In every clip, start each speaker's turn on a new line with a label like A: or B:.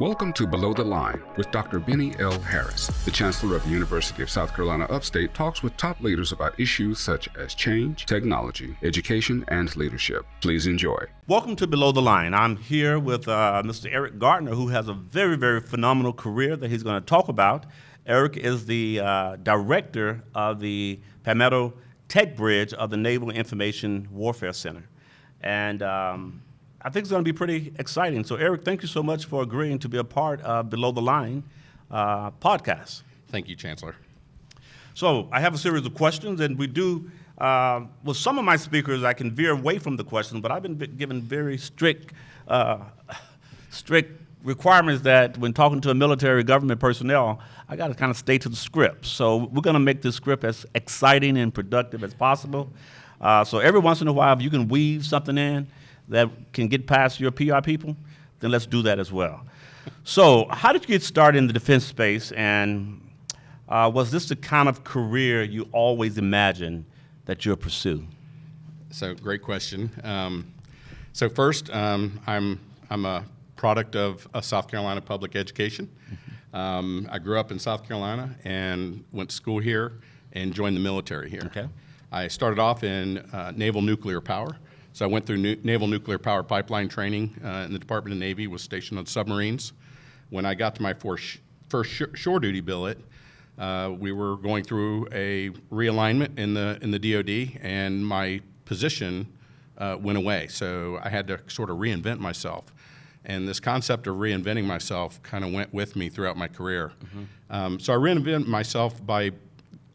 A: Welcome to Below the Line with Dr. Bennie L. Harris. The Chancellor of the University of South Carolina Upstate talks with top leaders about issues such as change, technology, education, and leadership. Please enjoy.
B: Welcome to Below the Line. I'm here with Mr. Erik Gardner, who has a very, very phenomenal career that he's going to talk about. Erik is the director of the Palmetto Tech Bridge of the Naval Information Warfare Center. And I think it's going to be pretty exciting. So, Erik, thank you so much for agreeing to be a part of Below the Line podcast.
C: Thank you, Chancellor.
B: So, I have a series of questions, and we do, with some of my speakers, I can veer away from the questions, but I've been given very strict requirements that when talking to a military government personnel, I got to kind of stay to the script. So, we're going to make this script as exciting and productive as possible. So, every once in a while, if you can weave something in that can get past your PR people, then let's do that as well. So how did you get started in the defense space, and was this the kind of career you always imagined that you'll pursue?
C: So great question. So first, I'm a product of South Carolina public education. I grew up in South Carolina and went to school here and joined the military here.
B: Okay.
C: I started off in naval nuclear power. So I went through naval nuclear power pipeline training in the Department of Navy, was stationed on submarines. When I got to my first shore duty billet, we were going through a realignment in the DoD, and my position went away. So I had to sort of reinvent myself. And this concept of reinventing myself kind of went with me throughout my career. So I reinvented myself by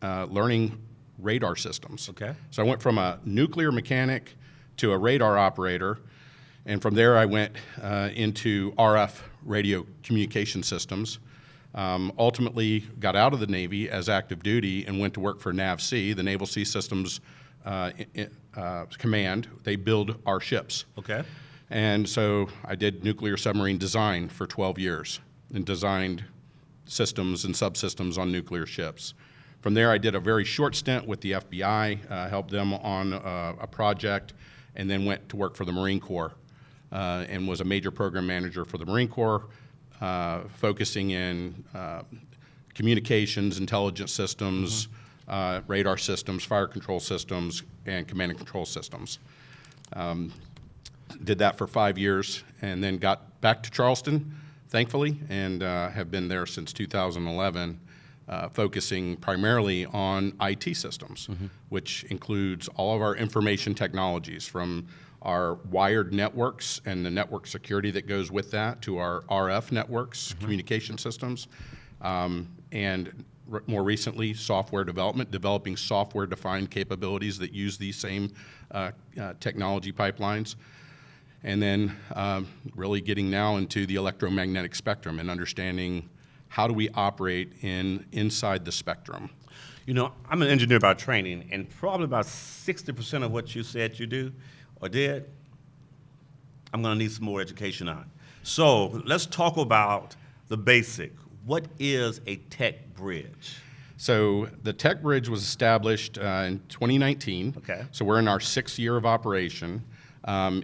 C: learning radar systems.
B: Okay.
C: So I went from a nuclear mechanic to a radar operator, and from there I went into RF radio communication systems. Ultimately got out of the Navy as active duty and went to work for NAVC, the Naval Sea Systems Command. They build our ships.
B: Okay.
C: And so I did nuclear submarine design for 12 years and designed systems and subsystems on nuclear ships. From there I did a very short stint with the FBI, helped them on a project, and then went to work for the Marine Corps and was a major program manager for the Marine Corps, focusing in communications, intelligence systems, radar systems, fire control systems, and command and control systems. Did that for 5 years and then got back to Charleston, thankfully, and have been there since 2011. Focusing primarily on IT systems, which includes all of our information technologies, from our wired networks and the network security that goes with that to our RF networks, communication systems, and more recently, software development, developing software-defined capabilities that use these same technology pipelines. And then really getting now into the electromagnetic spectrum and understanding how do we operate inside the spectrum?
B: You know, I'm an engineer by training, and probably about 60% of what you said you do or did, I'm going to need some more education on. So let's talk about the basic. What is a tech bridge?
C: So the Tech Bridge was established in 2019.
B: Okay.
C: So we're in our 6th year of operation.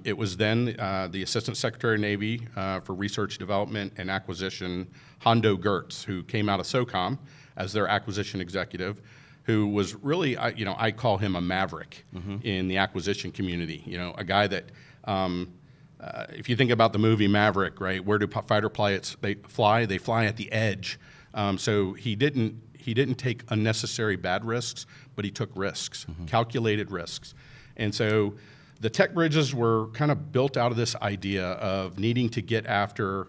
C: It was then the Assistant Secretary of Navy for Research, Development, and Acquisition, Hondo Gertz, who came out of SOCOM as their acquisition executive, who was really, I call him a maverick in the acquisition community. You know, a guy that, if you think about the movie Maverick, right, where do fighter pilots fly? They fly at the edge. So he didn't take unnecessary bad risks, but he took risks, calculated risks. And so the tech bridges were kind of built out of this idea of needing to get after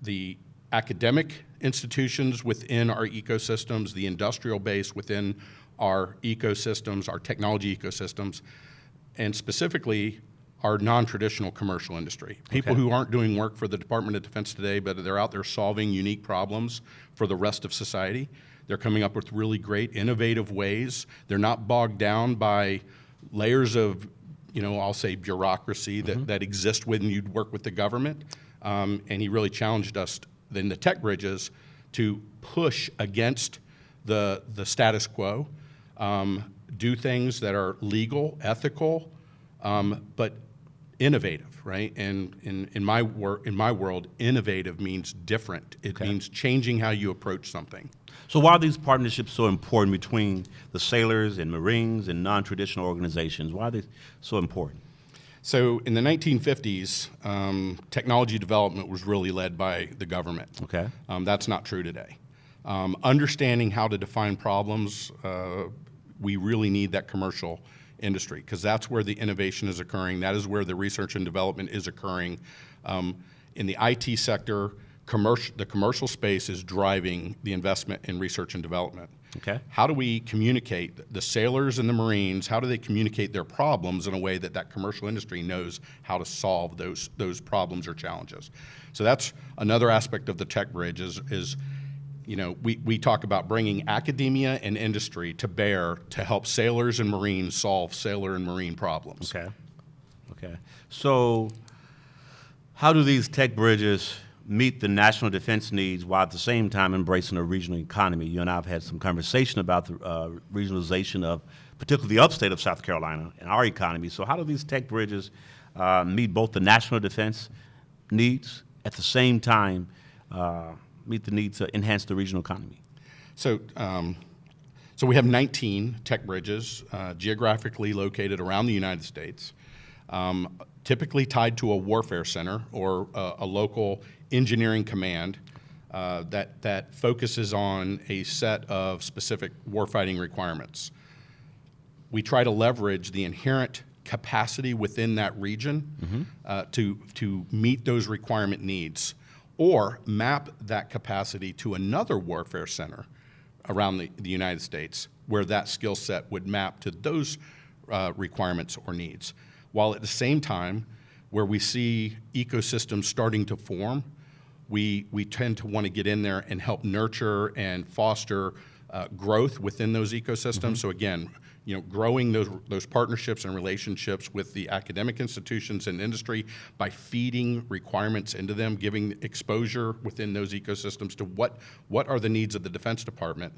C: the academic institutions within our ecosystems, the industrial base within our ecosystems, our technology ecosystems, and specifically our non-traditional commercial industry. People who aren't doing work for the Department of Defense today, but they're out there solving unique problems for the rest of society. They're coming up with really great, innovative ways. They're not bogged down by layers of, I'll say bureaucracy that exist when you work with the government. And he really challenged us in the tech bridges to push against the status quo, do things that are legal, ethical, but innovative. right? And in my world, innovative means different. It means changing how you approach something.
B: So why are these partnerships so important between the sailors and Marines and non-traditional organizations? Why are they so important?
C: So in the 1950s, technology development was really led by the government.
B: Okay.
C: That's not true today. Understanding how to define problems, we really need that commercial industry, because that's where the innovation is occurring. That is where the research and development is occurring. In the IT sector, the commercial space is driving the investment in research and development.
B: Okay.
C: How do we communicate, the sailors and the Marines, how do they communicate their problems in a way that that commercial industry knows how to solve those problems or challenges? So that's another aspect of the Tech Bridge is you know, we talk about bringing academia and industry to bear to help sailors and Marines solve sailor and Marine problems.
B: Okay. Okay. So how do these tech bridges meet the national defense needs while at the same time embracing a regional economy? You and I have had some conversation about the regionalization of particularly the upstate of South Carolina and our economy. So how do these tech bridges meet both the national defense needs at the same time meet the need to enhance the regional economy?
C: So we have 19 tech bridges geographically located around the United States, typically tied to a warfare center or a local engineering command that focuses on a set of specific warfighting requirements. We try to leverage the inherent capacity within that region to meet those requirement needs, or map that capacity to another warfare center around the United States where that skill set would map to those requirements or needs. While at the same time, where we see ecosystems starting to form, we tend to want to get in there and help nurture and foster growth within those ecosystems. So again, you know, growing those partnerships and relationships with the academic institutions and industry by feeding requirements into them, giving exposure within those ecosystems to what are the needs of the Defense Department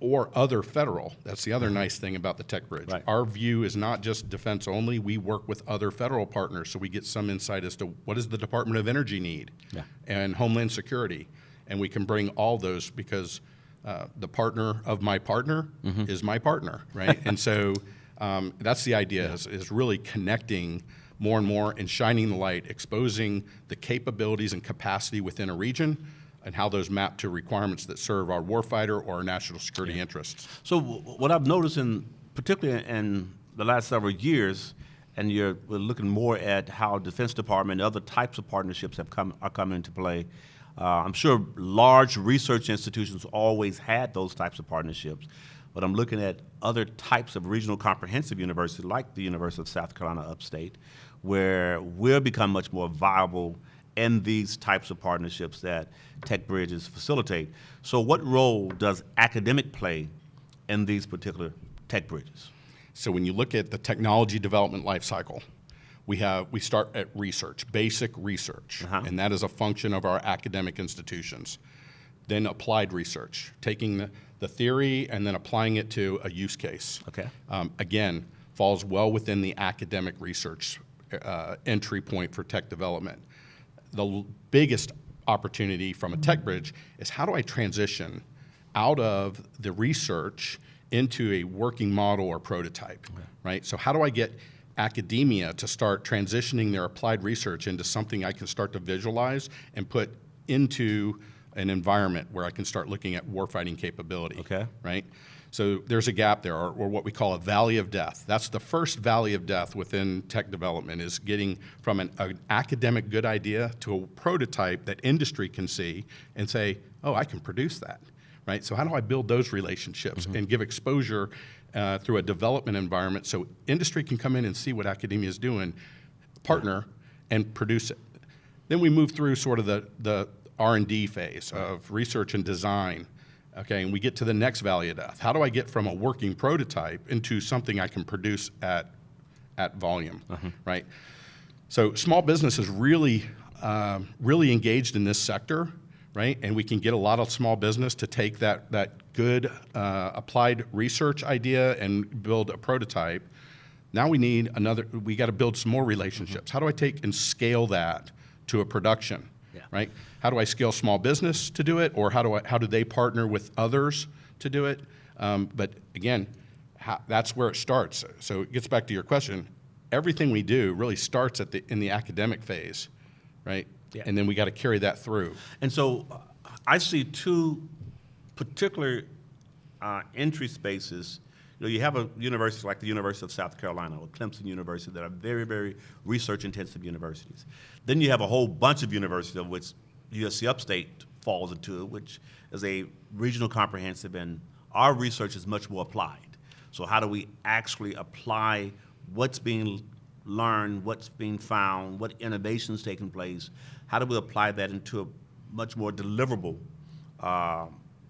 C: or other federal. That's the other nice thing about the Tech Bridge.
B: Right.
C: Our view is not just defense only. We work with other federal partners, so we get some insight as to what does the Department of Energy need and Homeland Security. And we can bring all those because the partner of my partner is my partner, right? And so that's the idea, is really connecting more and more and shining the light, exposing the capabilities and capacity within a region and how those map to requirements that serve our warfighter or our national security interests.
B: So what I've noticed, particularly in the last several years, and we're looking more at how Defense Department and other types of partnerships are coming into play. I'm sure large research institutions always had those types of partnerships, but I'm looking at other types of regional comprehensive universities like the University of South Carolina Upstate, where we'll become much more viable in these types of partnerships that Tech Bridges facilitate. So what role does academic play in these particular Tech Bridges?
C: So when you look at the technology development life cycle, we start at research, basic research, and that is a function of our academic institutions. Then applied research, taking the theory and then applying it to a use case.
B: Okay.
C: Again, falls well within the academic research entry point for tech development. The biggest opportunity from a Tech Bridge is how do I transition out of the research into a working model or prototype, right? So how do I get academia to start transitioning their applied research into something I can start to visualize and put into an environment where I can start looking at warfighting capability, right? So there's a gap there, or what we call a valley of death. That's the first valley of death within tech development, is getting from an academic good idea to a prototype that industry can see and say, oh, I can produce that, right? So how do I build those relationships and give exposure through a development environment so industry can come in and see what academia is doing, partner, and produce it. Then we move through sort of the R&D phase of research and design, okay, and we get to the next valley of death. How do I get from a working prototype into something I can produce at volume, right? So small business is really engaged in this sector, right? And we can get a lot of small business to take that good applied research idea and build a prototype. Now we got to build some more relationships. How do I take and scale that to a production, right? How do I scale small business to do it, or how do they partner with others to do it? But again, that's where it starts. So it gets back to your question. Everything we do really starts in the academic phase, right? Yeah. And then we got to carry that through.
B: And so I see two particular entry spaces. You have a university like the University of South Carolina or Clemson University that are very, very research-intensive universities. Then you have a whole bunch of universities, of which USC Upstate falls into, which is a regional comprehensive, and our research is much more applied. So how do we actually apply what's being learned, what's being found, what innovations taking place? How do we apply that into a much more deliverable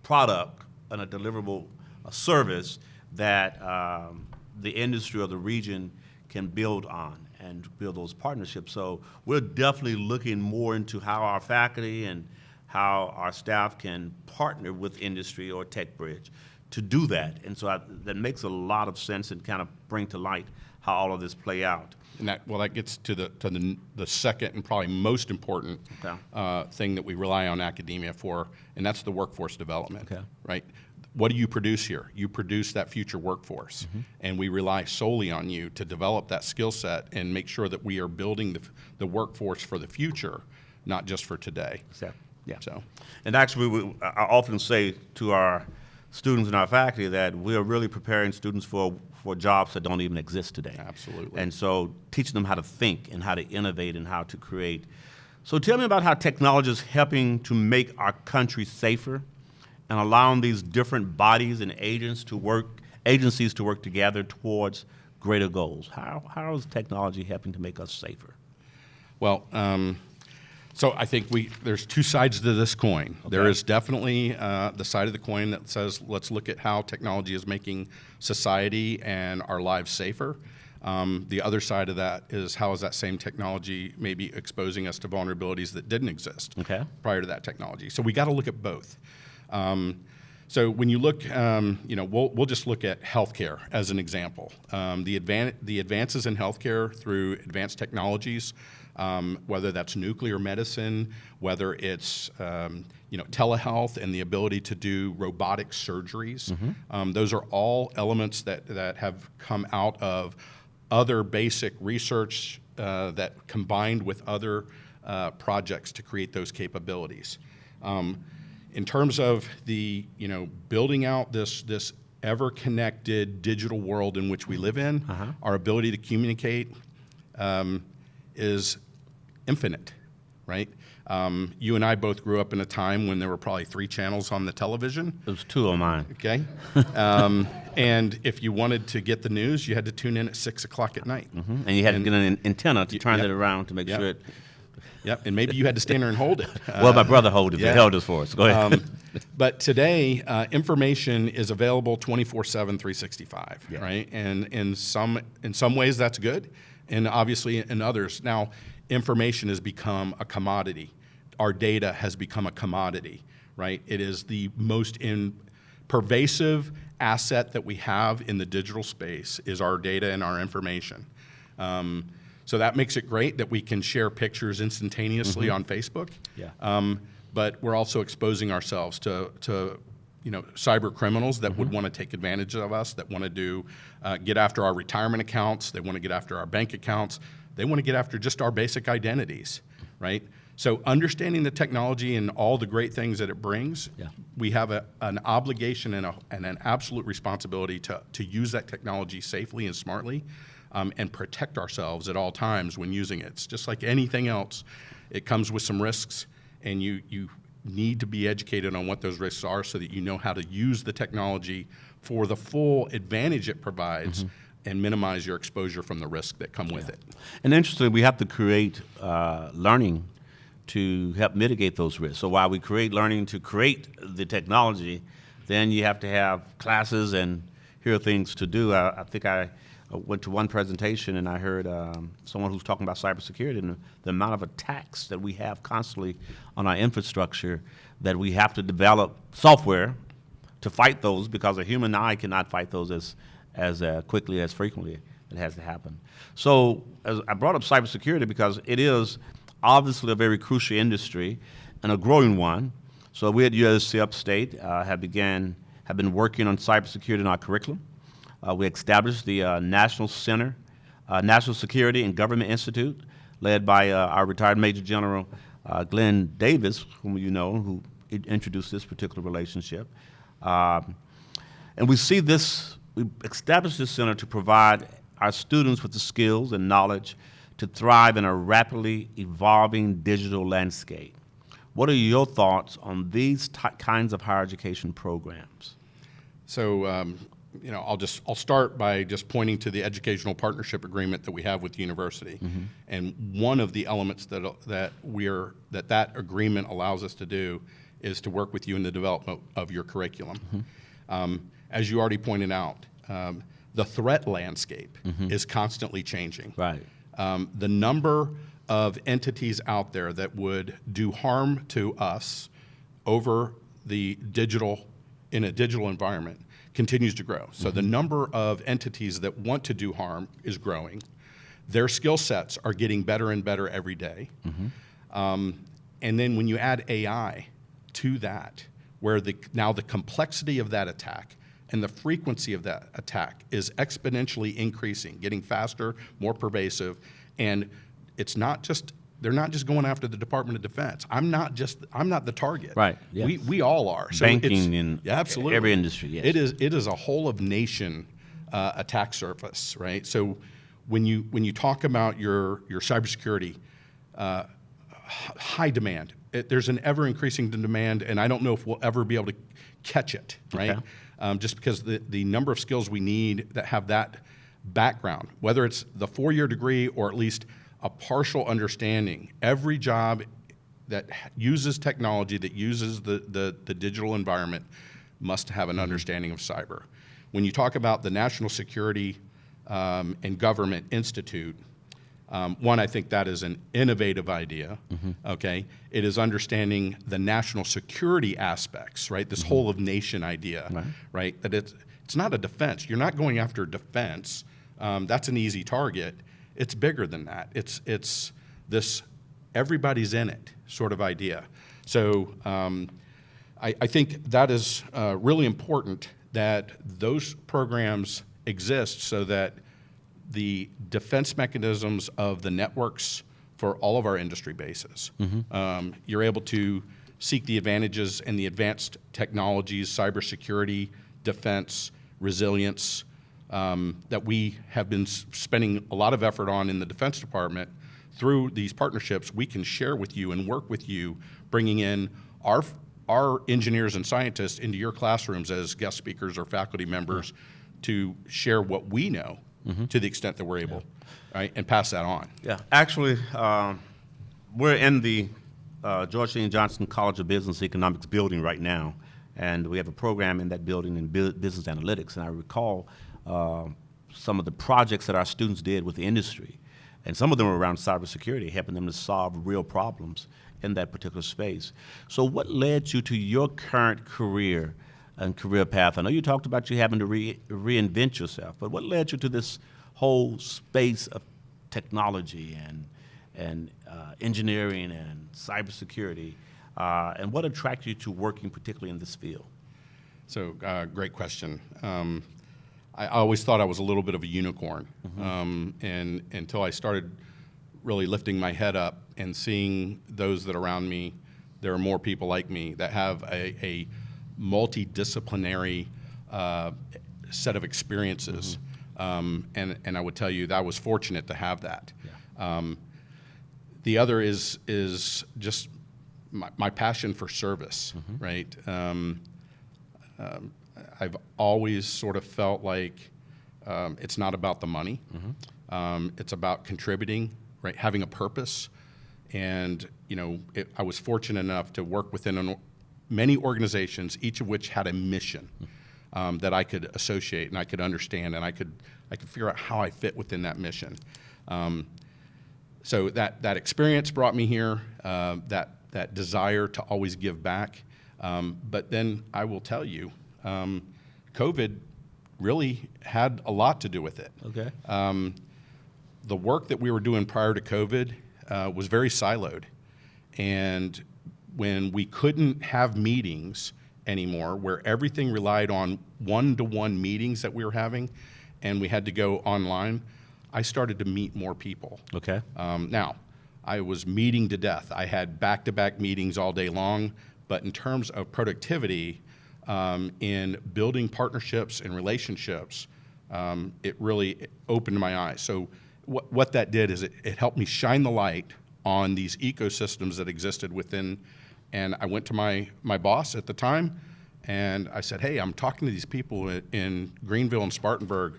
B: product and a deliverable service that the industry or the region can build on and build those partnerships? So we're definitely looking more into how our faculty and how our staff can partner with industry or Tech Bridge to do that. And so that makes a lot of sense and kind of bring to light how all of this play out.
C: And that gets to the second and probably most important thing that we rely on academia for, and that's the workforce development, right? What do you produce here? You produce that future workforce, and we rely solely on you to develop that skill set and make sure that we are building the workforce for the future, not just for today.
B: Yeah.
C: So,
B: and actually, I often say to our students and our faculty that we are really preparing students for jobs that don't even exist today.
C: Absolutely.
B: And so teaching them how to think and how to innovate and how to create. So tell me about how technology is helping to make our country safer and allowing these different bodies and agencies to work together towards greater goals. How is technology helping to make us safer?
C: Well, so I think there's two sides to this coin. Okay. There is definitely the side of the coin that says, let's look at how technology is making society and our lives safer. The other side of that is how is that same technology maybe exposing us to vulnerabilities that didn't exist prior to that technology. So we got to look at both. So when you look, we'll just look at healthcare as an example. The advances in healthcare through advanced technologies, whether that's nuclear medicine, whether it's telehealth and the ability to do robotic surgeries. Those are all elements that have come out of other basic research that combined with other projects to create those capabilities. In terms of the building out this ever-connected digital world in which we live in, our ability to communicate is infinite, right? You and I both grew up in a time when there were probably 3 channels on the television.
B: It was 2 of mine.
C: Okay. And if you wanted to get the news, you had to tune in at 6 o'clock at night.
B: And you had to get an antenna to turn it around to make sure it...
C: Yep, and maybe you had to stand there and hold it.
B: Well, my brother held it. He held it for us. Go ahead.
C: But today, information is available 24/7, 365, right? And in some ways, that's good, and obviously in others. Now, information has become a commodity. Our data has become a commodity, right? It is the most pervasive asset that we have in the digital space is our data and our information. So that makes it great that we can share pictures instantaneously on Facebook. But we're also exposing ourselves to cyber criminals that would want to take advantage of us, that want to get after our retirement accounts, they want to get after our bank accounts, they want to get after just our basic identities, right? So understanding the technology and all the great things that it brings, we have an obligation and an absolute responsibility to use that technology safely and smartly. And protect ourselves at all times when using it. It's just like anything else. It comes with some risks, and you need to be educated on what those risks are so that you know how to use the technology for the full advantage it provides and minimize your exposure from the risk that come with it.
B: And interestingly, we have to create learning to help mitigate those risks. So while we create learning to create the technology, then you have to have classes and here are things to do. I think I went to one presentation and I heard someone who's talking about cybersecurity and the amount of attacks that we have constantly on our infrastructure, that we have to develop software to fight those because a human eye cannot fight those as quickly, as frequently that has to happen. So as I brought up cybersecurity because it is obviously a very crucial industry and a growing one. So we at USC Upstate have been working on cybersecurity in our curriculum. We established the National Center, National Security and Government Institute, led by our retired Major General Glenn Davis, whom you know, who introduced this particular relationship. And we established this center to provide our students with the skills and knowledge to thrive in a rapidly evolving digital landscape. What are your thoughts on these kinds of higher education programs?
C: So, I'll start by just pointing to the educational partnership agreement that we have with the university, and one of the elements that agreement allows us to do is to work with you in the development of your curriculum. As you already pointed out, the threat landscape is constantly changing.
B: Right.
C: The number of entities out there that would do harm to us over in a digital environment continues to grow. So the number of entities that want to do harm is growing. Their skill sets are getting better and better every day. And then when you add AI to that, where now the complexity of that attack and the frequency of that attack is exponentially increasing, getting faster, more pervasive, and they're not just going after the Department of Defense. I'm not the target.
B: Right. Yes.
C: We all are. So
B: banking in
C: absolutely
B: every industry. Yes.
C: It is a whole of nation attack surface, right? So when you talk about your cybersecurity, high demand. There's an ever increasing demand, and I don't know if we'll ever be able to catch it, right? Okay. Just because the number of skills we need that have that background, whether it's the 4-year degree or at least a partial understanding, every job that uses technology, that uses the digital environment must have an understanding of cyber. When you talk about the National Security and Government Institute, one, I think that is an innovative idea, okay? It is understanding the national security aspects, right? This whole of nation idea, right? That it's not a defense. You're not going after defense. That's an easy target. It's bigger than that. It's this everybody's in it sort of idea. So I think that is really important that those programs exist so that the defense mechanisms of the networks for all of our industry bases. You're able to seek the advantages and the advanced technologies, cybersecurity, defense, resilience, that we have been spending a lot of effort on in the Defense Department. Through these partnerships, we can share with you and work with you, bringing in our engineers and scientists into your classrooms as guest speakers or faculty members to share what we know to the extent that we're able, right, and pass that on.
B: Yeah, actually, we're in the George Dean Johnson College of Business Economics building right now, and we have a program in that building in business analytics, and I recall some of the projects that our students did with the industry, and some of them were around cybersecurity, helping them to solve real problems in that particular space. So what led you to your current career and career path? I know you talked about you having to reinvent yourself, but what led you to this whole space of technology and engineering and cybersecurity, and what attracted you to working particularly in this field?
C: So great question. I always thought I was a little bit of a unicorn, and until I started really lifting my head up and seeing those that are around me, there are more people like me that have a multidisciplinary set of experiences, and I would tell you that I was fortunate to have that. Yeah. The other is just my passion for service, right? I've always sort of felt like it's not about the money. It's about contributing, right? Having a purpose. And, I was fortunate enough to work within many organizations, each of which had a mission that I could associate and I could understand, and I could figure out how I fit within that mission. So that experience brought me here, that desire to always give back. But then I will tell you, COVID really had a lot to do with it.
B: Okay.
C: The work that we were doing prior to COVID was very siloed. And when we couldn't have meetings anymore, where everything relied on one-to-one meetings that we were having, and we had to go online, I started to meet more people.
B: Okay.
C: Now, I was meeting to death. I had back-to-back meetings all day long, but in terms of productivity, in building partnerships and relationships, it really opened my eyes. So what that did is it helped me shine the light on these ecosystems that existed within. And I went to my boss at the time, and I said, hey, I'm talking to these people in Greenville and Spartanburg.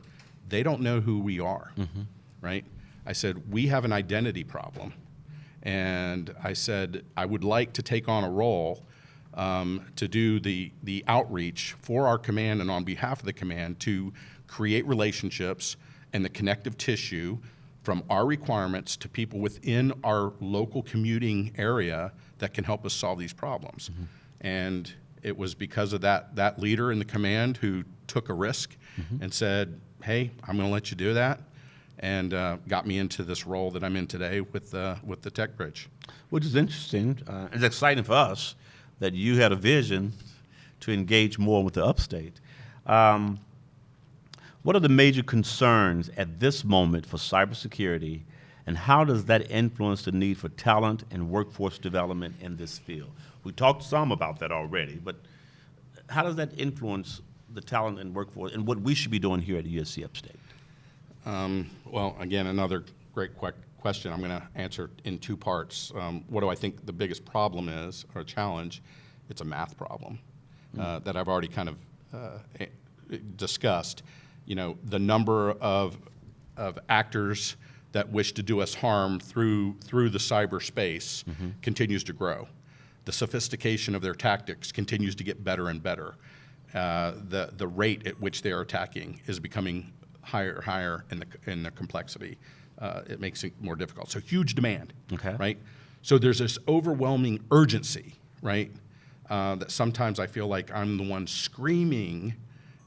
C: They don't know who we are, right? I said, we have an identity problem. And I said, I would like to take on a role to do the outreach for our command and on behalf of the command to create relationships and the connective tissue from our requirements to people within our local commuting area that can help us solve these problems. And it was because of that leader in the command who took a risk and said, hey, I'm going to let you do that, and got me into this role that I'm in today with the Tech Bridge.
B: Which is interesting. It's exciting for us that you had a vision to engage more with the upstate. What are the major concerns at this moment for cybersecurity, and how does that influence the need for talent and workforce development in this field? We talked some about that already, but how does that influence the talent and workforce and what we should be doing here at USC Upstate?
C: Well, again, another great question. I'm going to answer in two parts. What do I think the biggest problem is, or challenge? It's a math problem that I've already kind of discussed. You know, the number of actors that wish to do us harm through the cyberspace continues to grow. The sophistication of their tactics continues to get better and better. The rate at which they are attacking is becoming higher in the complexity. It makes it more difficult. So huge demand, right? So there's this overwhelming urgency, right? That sometimes I feel like I'm the one screaming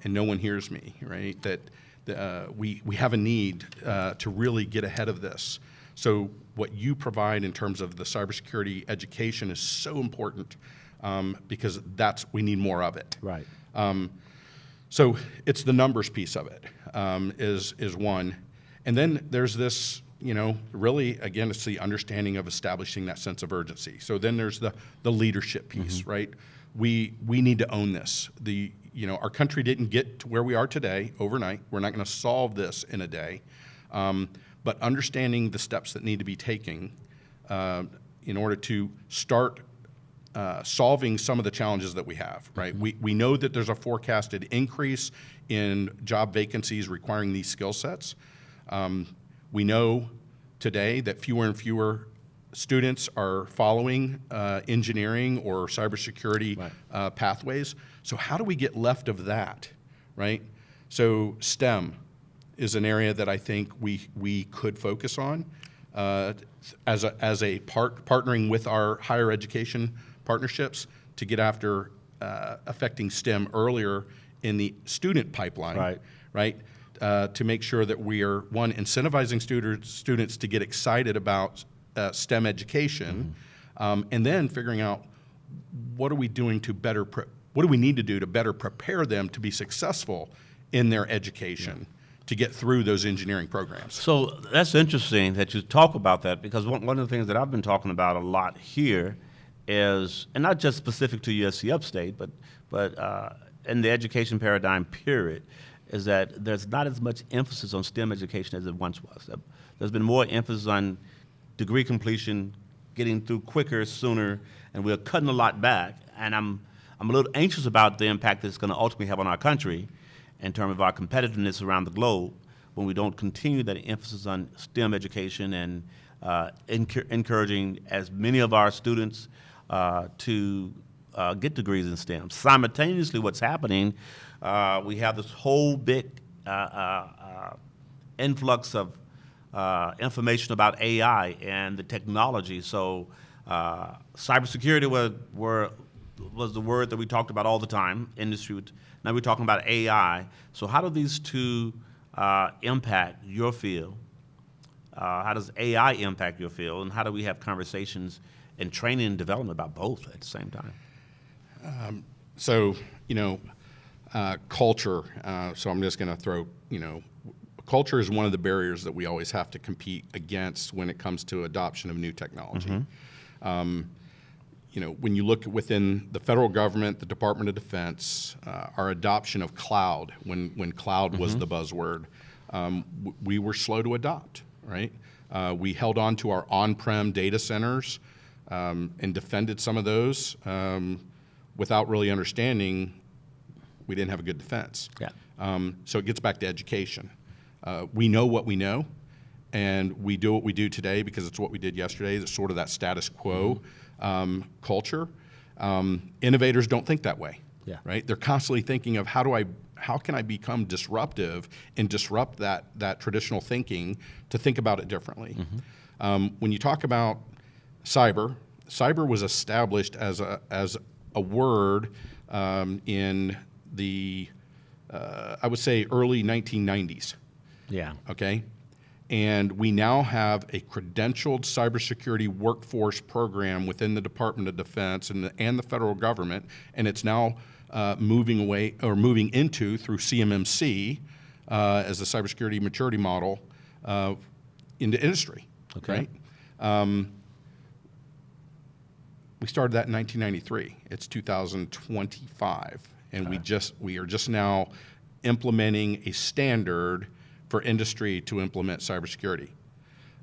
C: and no one hears me, right? That we have a need to really get ahead of this. So what you provide in terms of the cybersecurity education is so important because we need more of it.
B: Right.
C: So it's the numbers piece of it is one. And then there's this, you know, really, again, it's the understanding of establishing that sense of urgency. So then there's the leadership piece, right? We need to own this. Our country didn't get to where we are today overnight. We're not going to solve this in a day. But understanding the steps that need to be taken in order to start solving some of the challenges that we have, right? We know that there's a forecasted increase in job vacancies requiring these skill sets. We know today that fewer and fewer students are following engineering or cybersecurity pathways. So how do we get left of that, right? So STEM is an area that I think we could focus on as a partnering with our higher education partnerships to get after affecting STEM earlier in the student pipeline, right? To make sure that we are, one, incentivizing students to get excited about STEM education, and then figuring out what are we doing to better, what do we need to do to better prepare them to be successful in their education to get through those engineering programs.
B: So that's interesting that you talk about that, because one of the things that I've been talking about a lot here is, and not just specific to USC Upstate, but in the education paradigm period, is that there's not as much emphasis on STEM education as it once was. There's been more emphasis on degree completion, getting through quicker, sooner, and we're cutting a lot back. And I'm a little anxious about the impact that it's going to ultimately have on our country in terms of our competitiveness around the globe when we don't continue that emphasis on STEM education and encouraging as many of our students to get degrees in STEM. Simultaneously, what's happening, we have this whole big influx of information about AI and the technology. So cybersecurity, we're was the word that we talked about all the time, industry. Now we're talking about AI. So how do these two impact your field? How does AI impact your field? And how do we have conversations and training and development about both at the same time?
C: So, culture. So I'm just going to throw, culture is one of the barriers that we always have to compete against when it comes to adoption of new technology. When you look within the federal government, the Department of Defense, our adoption of cloud, when cloud was the buzzword, we were slow to adopt, right? We held on to our on-prem data centers and defended some of those without really understanding we didn't have a good defense.
B: Yeah.
C: So it gets back to education. We know what we know, and we do what we do today because it's what we did yesterday. It's sort of that status quo culture. Innovators don't think that way, right? They're constantly thinking of how can I become disruptive and disrupt that traditional thinking to think about it differently. When you talk about cyber was established as a word in the I would say early 1990s.
B: Yeah.
C: Okay. And we now have a credentialed cybersecurity workforce program within the Department of Defense and the federal government, and it's now moving into through CMMC as the cybersecurity maturity model into industry.
B: Okay.
C: Right? We started that in 1993. It's 2025, and we are just now implementing a standard for industry to implement cybersecurity.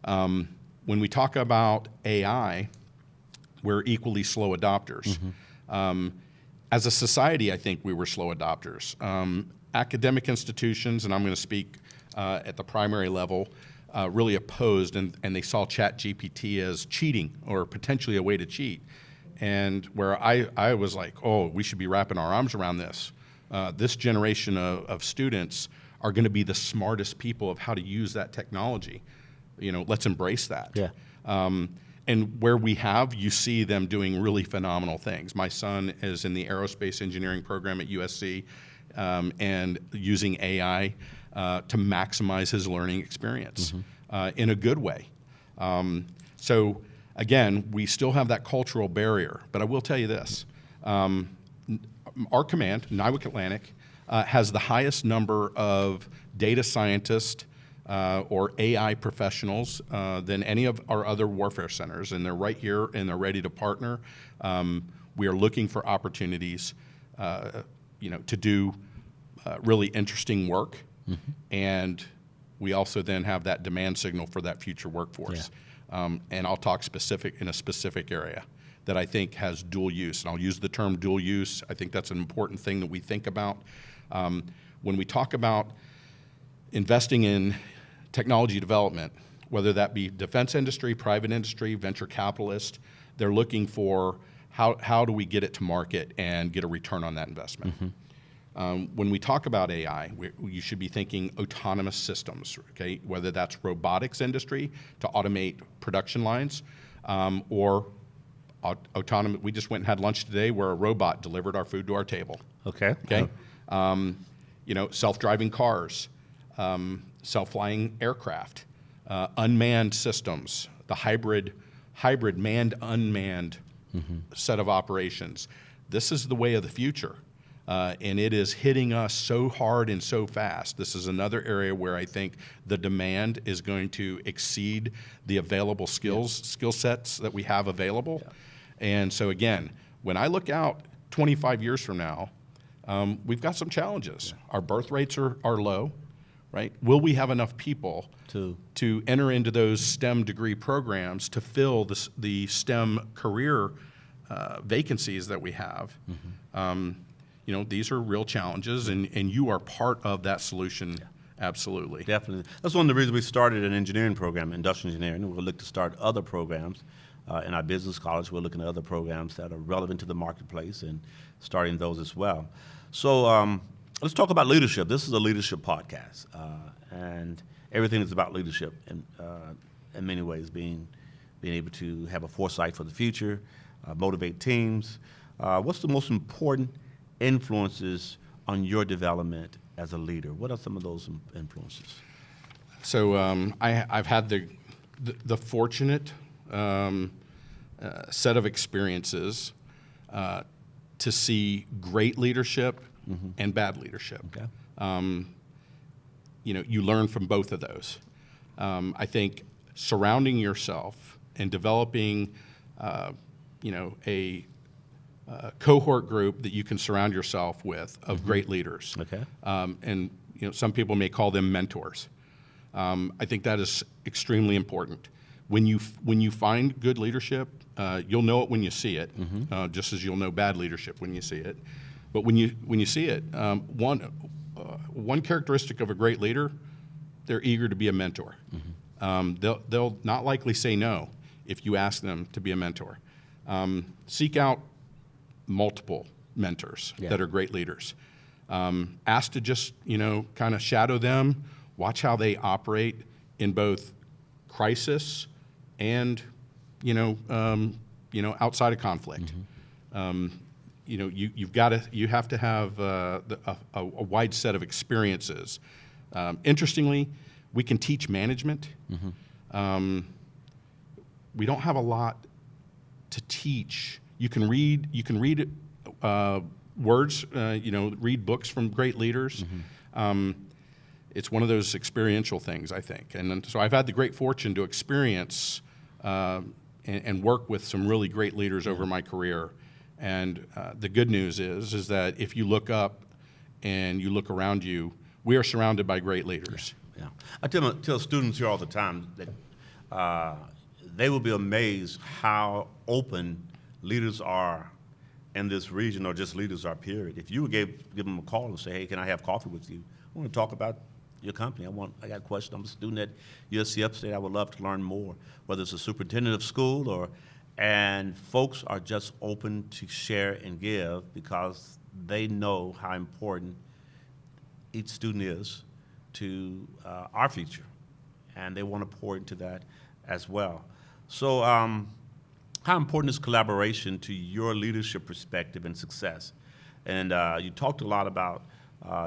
C: When we talk about AI, we're equally slow adopters. As a society, I think we were slow adopters. Academic institutions, and I'm going to speak at the primary level, really opposed, and they saw ChatGPT as cheating or potentially a way to cheat. And where I was like, oh, we should be wrapping our arms around this. This generation of students are going to be the smartest people of how to use that technology. Let's embrace that.
B: Yeah.
C: And where you see them doing really phenomenal things. My son is in the aerospace engineering program at USC and using AI to maximize his learning experience in a good way. So again, we still have that cultural barrier, but I will tell you this. Our command, NIWC Atlantic, has the highest number of data scientists or AI professionals than any of our other warfare centers, and they're right here and they're ready to partner. We are looking for opportunities, to do really interesting work, and we also then have that demand signal for that future workforce. And I'll talk in a specific area that I think has dual use, and I'll use the term dual use. I think that's an important thing that we think about. When we talk about investing in technology development, whether that be defense industry, private industry, venture capitalist, they're looking for how do we get it to market and get a return on that investment. When we talk about AI, you should be thinking autonomous systems, okay? Whether that's robotics industry to automate production lines or autonomous. We just went and had lunch today where a robot delivered our food to our table.
B: Okay.
C: Okay. Self-driving cars, self-flying aircraft, unmanned systems, the hybrid manned, unmanned set of operations. This is the way of the future, and it is hitting us so hard and so fast. This is another area where I think the demand is going to exceed the available skill sets that we have available. And so again, when I look out 25 years from now, we've got some challenges. Our birth rates are low, right? Will we have enough people to enter into those STEM degree programs to fill the STEM career vacancies that we have? These are real challenges, and you are part of that solution. Absolutely.
B: Definitely. That's one of the reasons we started an engineering program, industrial engineering. We'll look to start other programs. In our business college, we're looking at other programs that are relevant to the marketplace and starting those as well. So let's talk about leadership. This is a leadership podcast, and everything is about leadership in many ways, being able to have a foresight for the future, motivate teams. what's the most important influences on your development as a leader? What are some of those influences?
C: So I've had the fortunate set of experiences to see great leadership and bad leadership.
B: Okay.
C: You learn from both of those. I think surrounding yourself and developing, a cohort group that you can surround yourself with of great leaders.
B: Okay.
C: And some people may call them mentors. I think that is extremely important. When you find good leadership, you'll know it when you see it, just as you'll know bad leadership when you see it. But when you see it, one characteristic of a great leader, they're eager to be a mentor. They'll not likely say no if you ask them to be a mentor. Seek out multiple mentors that are great leaders. Ask to just kind of shadow them, watch how they operate in both crisis and outside of conflict. You have to have a wide set of experiences. Interestingly, we can teach management. We don't have a lot to teach. You can read words. Read books from great leaders. It's one of those experiential things, I think. And so I've had the great fortune to experience and work with some really great leaders over my career. And the good news is that if you look up and you look around you, we are surrounded by great leaders.
B: Yeah. I tell students here all the time that they will be amazed how open leaders are in this region, or just leaders are, period. If you would give them a call and say, hey, can I have coffee with you? I want to talk about your company. I got a question. I'm a student at USC Upstate. I would love to learn more, whether it's a superintendent of school and folks are just open to share and give because they know how important each student is to our future, and they want to pour into that as well. So how important is collaboration to your leadership perspective and success? And you talked a lot about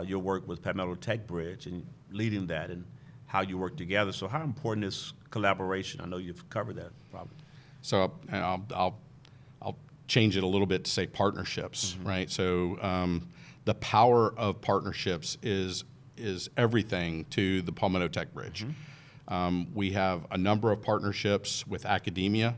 B: your work with Palmetto Tech Bridge and leading that and how you work together. So how important is collaboration? I know you've covered that probably.
C: So I'll change it a little bit to say partnerships, right? So the power of partnerships is everything to the Palmetto Tech Bridge. We have a number of partnerships with academia.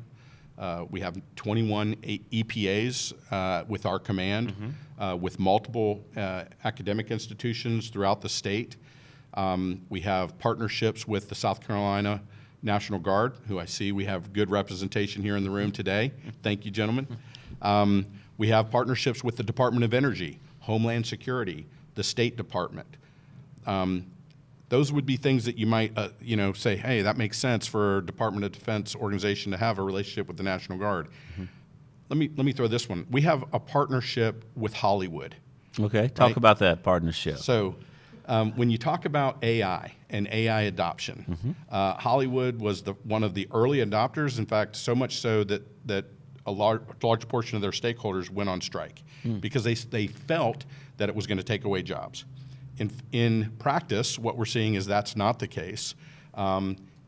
C: We have 21 EPAs with our command, with multiple academic institutions throughout the state. We have partnerships with the South Carolina National Guard, who I see we have good representation here in the room today. Thank you, gentlemen. We have partnerships with the Department of Energy, Homeland Security, the State Department. Those would be things that you might, say, hey, that makes sense for a Department of Defense organization to have a relationship with the National Guard. Let me throw this one. We have a partnership with Hollywood.
B: Okay, talk about that partnership.
C: So when you talk about AI and AI adoption, Hollywood was one of the early adopters. In fact, so much so that a large portion of their stakeholders went on strike because they felt that it was going to take away jobs. In practice, what we're seeing is that's not the case.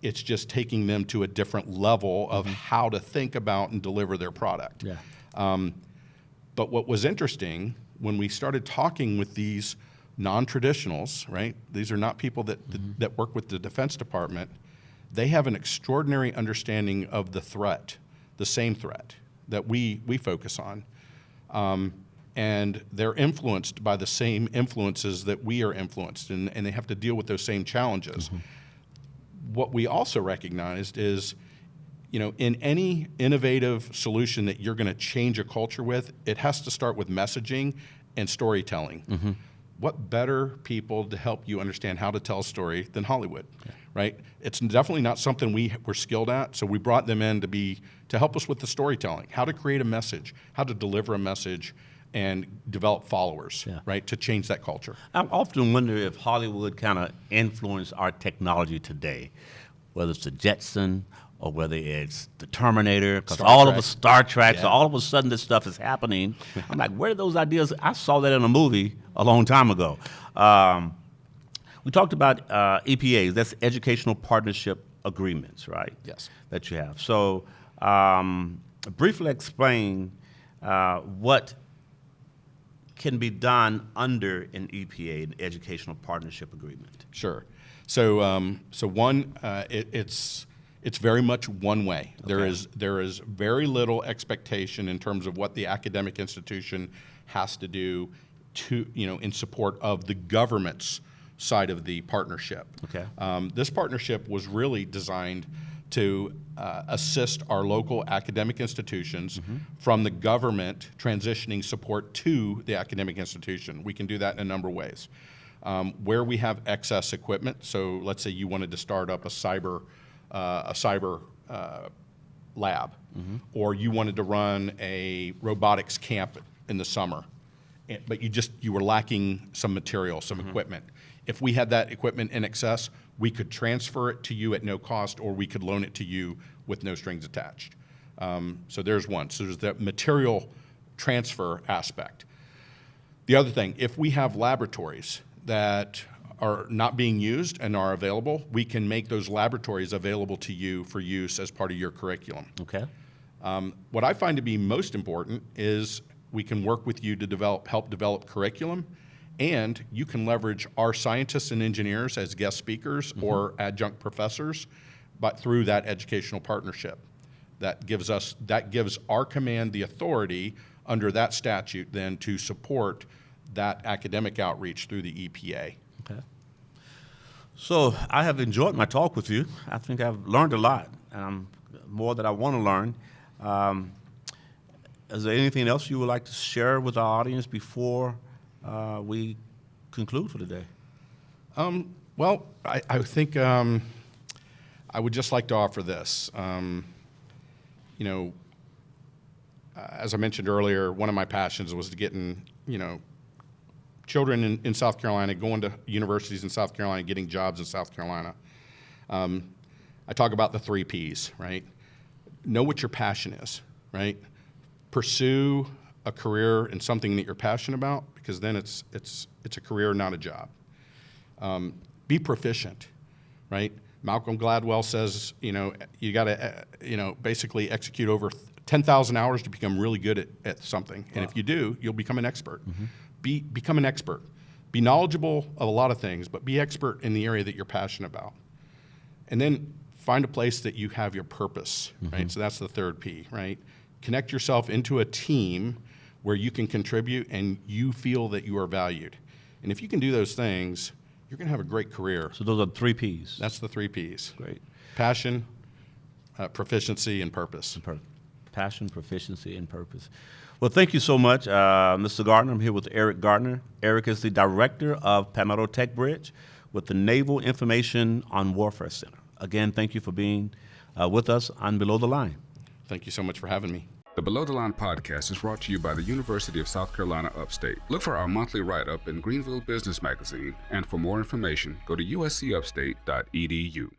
C: It's just taking them to a different level of how to think about and deliver their product.
B: Yeah.
C: But what was interesting, when we started talking with these non-traditionals, right? These are not people that work with the Defense Department. They have an extraordinary understanding of the threat, the same threat that we focus on. And they're influenced by the same influences that we are influenced, and they have to deal with those same challenges. What we also recognized is, in any innovative solution that you're going to change a culture with, it has to start with messaging and storytelling. What better people to help you understand how to tell a story than Hollywood, right? It's definitely not something we were skilled at, so we brought them in to help us with the storytelling, how to create a message, how to deliver a message, and develop followers, right, to change that culture.
B: I often wonder if Hollywood kind of influenced our technology today, whether it's the Jetson or whether it's the Terminator, because
C: Star
B: all
C: Trek.
B: of a Star Trek, so
C: Yeah.
B: all of a sudden this stuff is happening. I'm like, where are those ideas? I saw that in a movie a long time ago. We talked about EPAs, that's Educational Partnership Agreements, right?
C: Yes.
B: That you have. So briefly explain what can be done under an EPA, an Educational Partnership Agreement.
C: Sure. So, it's very much one way.
B: Okay.
C: There is very little expectation in terms of what the academic institution has to do to, in support of the government's side of the partnership.
B: Okay.
C: This partnership was really designed to assist our local academic institutions from the government transitioning support to the academic institution. We can do that in a number of ways. Where we have excess equipment, so let's say you wanted to start up a cyber lab, or you wanted to run a robotics camp in the summer, but you were lacking some material, some equipment. If we had that equipment in excess, we could transfer it to you at no cost, or we could loan it to you with no strings attached. So there's one. So there's the material transfer aspect. The other thing, if we have laboratories that are not being used and are available, we can make those laboratories available to you for use as part of your curriculum.
B: Okay.
C: What I find to be most important is we can work with you to help develop curriculum, and you can leverage our scientists and engineers as guest speakers or adjunct professors, but through that educational partnership. That gives our command the authority under that statute then to support that academic outreach through the EPA.
B: Okay. So I have enjoyed my talk with you. I think I've learned a lot, and more that I want to learn. Is there anything else you would like to share with our audience before we conclude for today?
C: Well, I think I would just like to offer this. As I mentioned earlier, one of my passions was to get children in South Carolina, going to universities in South Carolina, getting jobs in South Carolina. I talk about the 3 Ps, right? Know what your passion is, right? Pursue a career in something that you're passionate about, because then it's a career, not a job. Be proficient, right? Malcolm Gladwell says, you got to, basically execute over 10,000 hours to become really good at something. And if you do, you'll become an expert. Become an expert. Be knowledgeable of a lot of things, but be expert in the area that you're passionate about. And then find a place that you have your purpose, right? So that's the 3rd P, right? Connect yourself into a team where you can contribute and you feel that you are valued. And if you can do those things, you're going to have a great career.
B: So those are 3 Ps.
C: That's the 3 Ps.
B: Great.
C: Passion, proficiency, and purpose.
B: Passion, proficiency, and purpose. Well, thank you so much, Mr. Gardner. I'm here with Erik Gardner. Erik is the director of Palmetto Tech Bridge with the Naval Information on Warfare Center. Again, thank you for being with us on Below the Line.
C: Thank you so much for having me.
A: The Below the Line podcast is brought to you by the University of South Carolina Upstate. Look for our monthly write-up in Greenville Business Magazine, and for more information, go to uscupstate.edu.